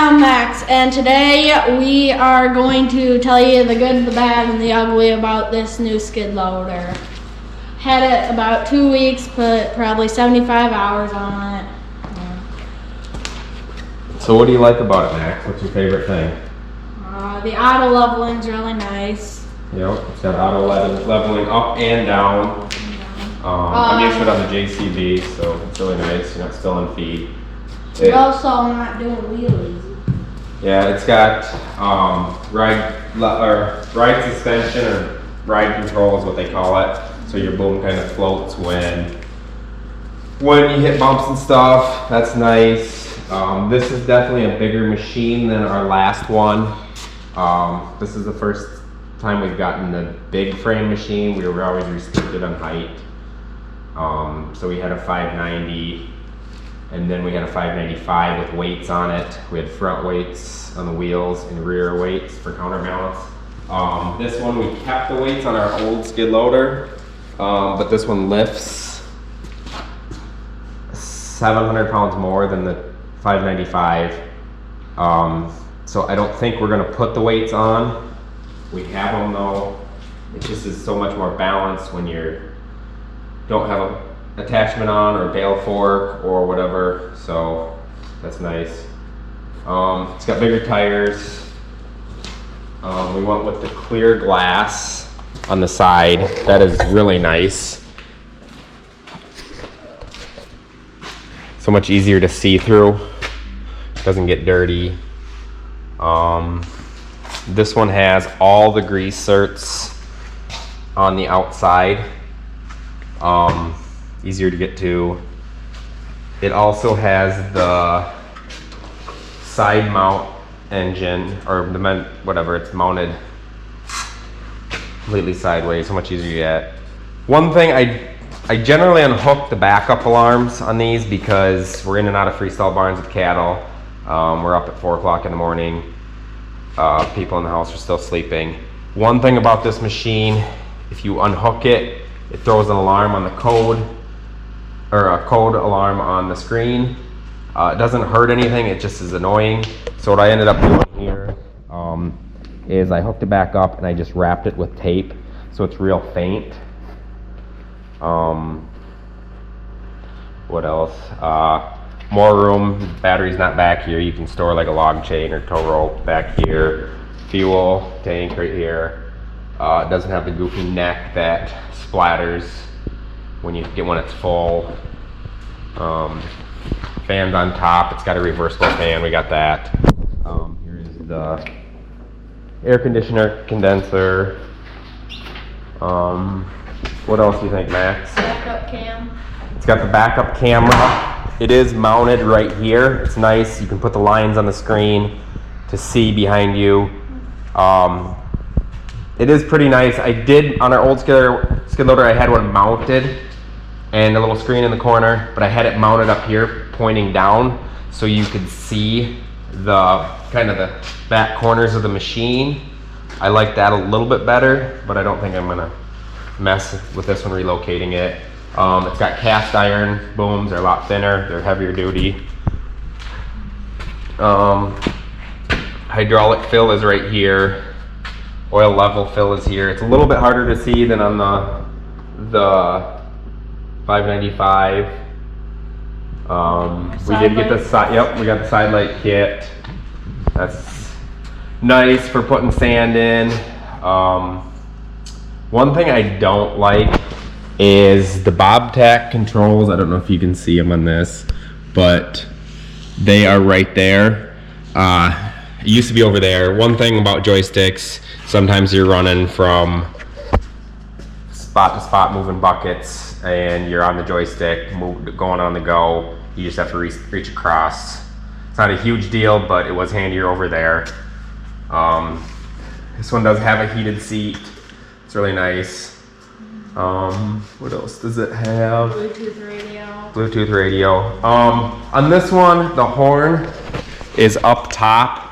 I'm Max, and today we are going to tell you the good, the bad, and the ugly about this new skid loader. Had it about 2 weeks, put probably 75 hours on it. So what do you like about it, Max? What's your favorite thing? The auto leveling's really nice. Yep, it's got auto leveling up and down. I'm used to it on the JCB, so it's really nice. You're not still in feed. You're also not doing wheelies. Yeah, it's got ride suspension, or ride control is what they call it. So your boom kind of floats when you hit bumps and stuff. That's nice. This is definitely a bigger machine than our last one. This is the first time we've gotten the big frame machine. We were always restricted on height. So we had a 590, and then we had a 595 with weights on it. We had front weights on the wheels and rear weights for counterbalance. This one we kept the weights on our old skid loader, but this one lifts 700 pounds more than the 595. So I don't think we're gonna put the weights on. We have them though. It just is so much more balanced when you don't have a attachment on or bale fork or whatever, so that's nice. It's got bigger tires. We went with the clear glass on the side. That is really nice. So much easier to see through. Doesn't get dirty. This one has all the grease certs on the outside. Easier to get to. It also has the side mount engine, or whatever, it's mounted completely sideways, so much easier to get. One thing, I generally unhook the backup alarms on these because we're in and out of freestyle barns with cattle. We're up at 4 o'clock in the morning. People in the house are still sleeping. One thing about this machine, if you unhook it, it throws an alarm on the code, or a code alarm on the screen. It doesn't hurt anything, it just is annoying. So what I ended up doing here is I hooked it back up and I just wrapped it with tape so it's real faint. What else? More room, battery's not back here. You can store like a log chain or tow rope back here. Fuel tank right here. It doesn't have the goofy neck that splatters when it's full. Fans on top. It's got a reversible fan. We got that. Here's the air conditioner condenser. What else do you think, Max? Backup cam. It's got the backup camera. It is mounted right here. It's nice. You can put the lines on the screen to see behind you. It is pretty nice. I did, on our old skid loader, I had one mounted and a little screen in the corner, but I had it mounted up here pointing down so you could see the kind of the back corners of the machine. I like that a little bit better, but I don't think I'm gonna mess with this one relocating it. It's got cast iron booms. They're a lot thinner. They're heavier duty. Hydraulic fill is right here. Oil level fill is here. It's a little bit harder to see than on the 595. We did get the side. Yep, we got the side light kit. That's nice for putting sand in. One thing I don't like is the Bobtac Controls. I don't know if you can see them on this, but they are right there. It used to be over there. One thing about joysticks, sometimes you're running from spot to spot moving buckets and you're on the joystick going on the go. You just have to reach across. It's not a huge deal, but it was handier over there. This one does have a heated seat. It's really nice. What else does it have? Bluetooth radio. Bluetooth radio. On this one, the horn is up top.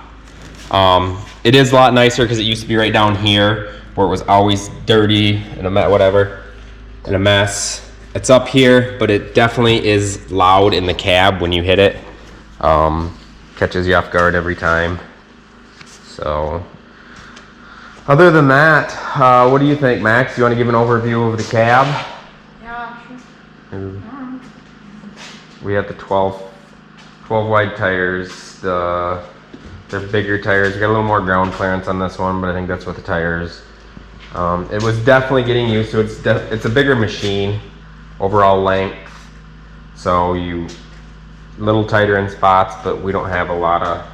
It is a lot nicer because it used to be right down here where it was always dirty and a mess. It's up here, but it definitely is loud in the cab when you hit it. catches you off guard every time. So, other than that, what do you think, Max? Do you want to give an overview of the cab? Yeah, sure. We have the 12 wide tires. They're bigger tires. We got a little more ground clearance on this one, but I think that's with the tires. It was definitely getting used to. It's a bigger machine, overall length. So a little tighter in spots, but we don't have a lot of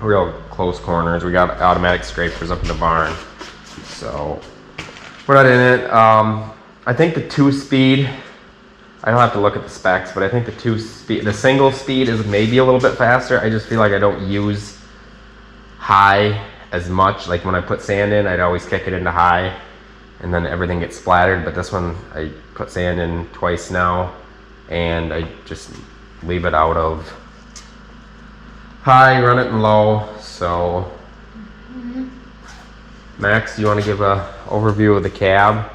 real close corners. We got automatic scrapers up in the barn, so we're not in it. I think the 2-speed, I don't have to look at the specs, but I think the single speed is maybe a little bit faster. I just feel like I don't use high as much. Like when I put sand in, I'd always kick it into high and then everything gets splattered. But this one, I put sand in twice now and I just leave it out of high, run it in low. So Max, do you want to give a overview of the cab?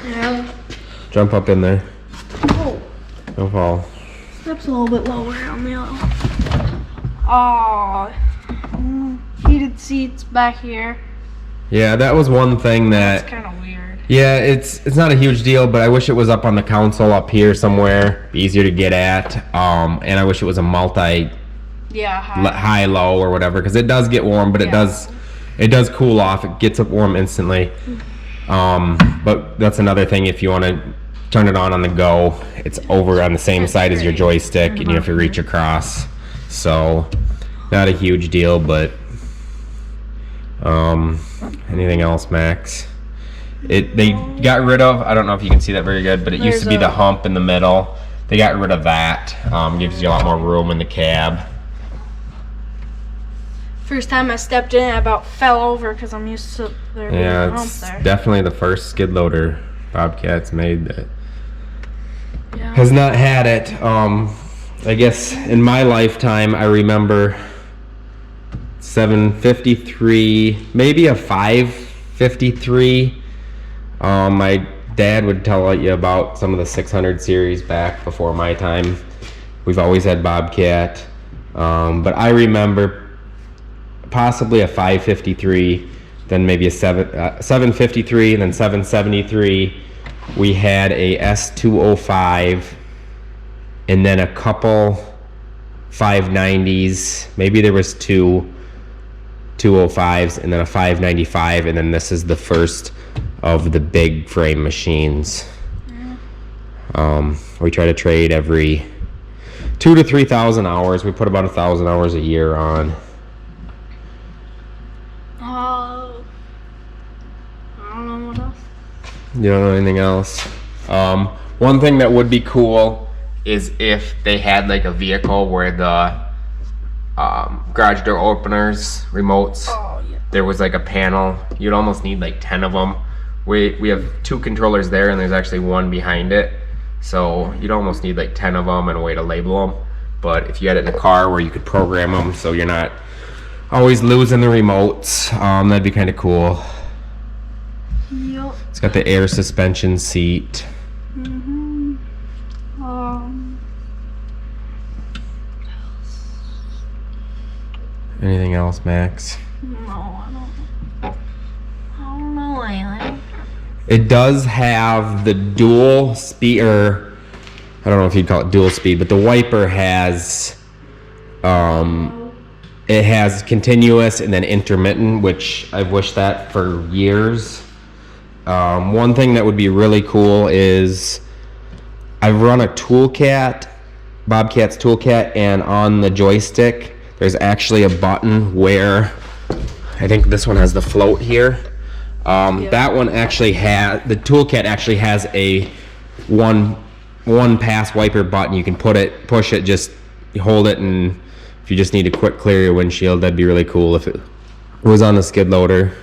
Yeah. Jump up in there. Oh, Don't fall. steps a little bit lower on the aisle. Oh, heated seats back here. Yeah, that was one thing that. It's kind of weird. Yeah, it's not a huge deal, but I wish it was up on the console up here somewhere, be easier to get at. And I wish it was a multi Yeah, high low or whatever, because it does get warm, but it does cool off. It gets up warm instantly. But that's another thing. If you want to turn it on the go, it's over on the same side as your joystick, and you have to reach across. So not a huge deal, but anything else, Max? They got rid of, I don't know if you can see that very good, but it used to be the hump in the middle. They got rid of that. Gives you a lot more room in the cab. First time I stepped in, I about fell over because I'm used to there being a hump It's there. definitely the first skid loader Bobcat's made that Yeah. has not had it. I guess in my lifetime, I remember 753, maybe a 553. My dad would tell you about some of the 600 series back before my time. We've always had Bobcat, but I remember possibly a 553, then maybe a 753, and then 773. We had a S205, and then a couple 590s. Maybe there was two 205s, and then a 595, and then this is the first of the big frame machines. We try to trade every 2,000 to 3,000 hours. We put about 1,000 hours a year on. I don't know what else. You don't know anything else? One thing that would be cool is if they had like a vehicle where the garage door openers, remotes, there was like a panel. You'd almost need like 10 of them. We have 2 controllers there, and there's actually one behind it. So you'd almost need like 10 of them and a way to label them. But if you had it in a car where you could program them so you're not always losing the remotes, that'd be kind of cool. Yep. It's got the air suspension seat. Anything else, Max? No, I don't know anything. It does have the dual speed, or I don't know if you'd call it dual speed, but the wiper has, it has continuous and then intermittent, which I've wished that for years. One thing that would be really cool is I've run a Bobcat's Toolcat, and on the joystick, there's actually a button where, I think this one has the float here. That one actually the Toolcat actually has a one pass wiper button. You can push it, just hold it, and if you just need to quick clear your windshield, that'd be really cool if it was on the skid loader.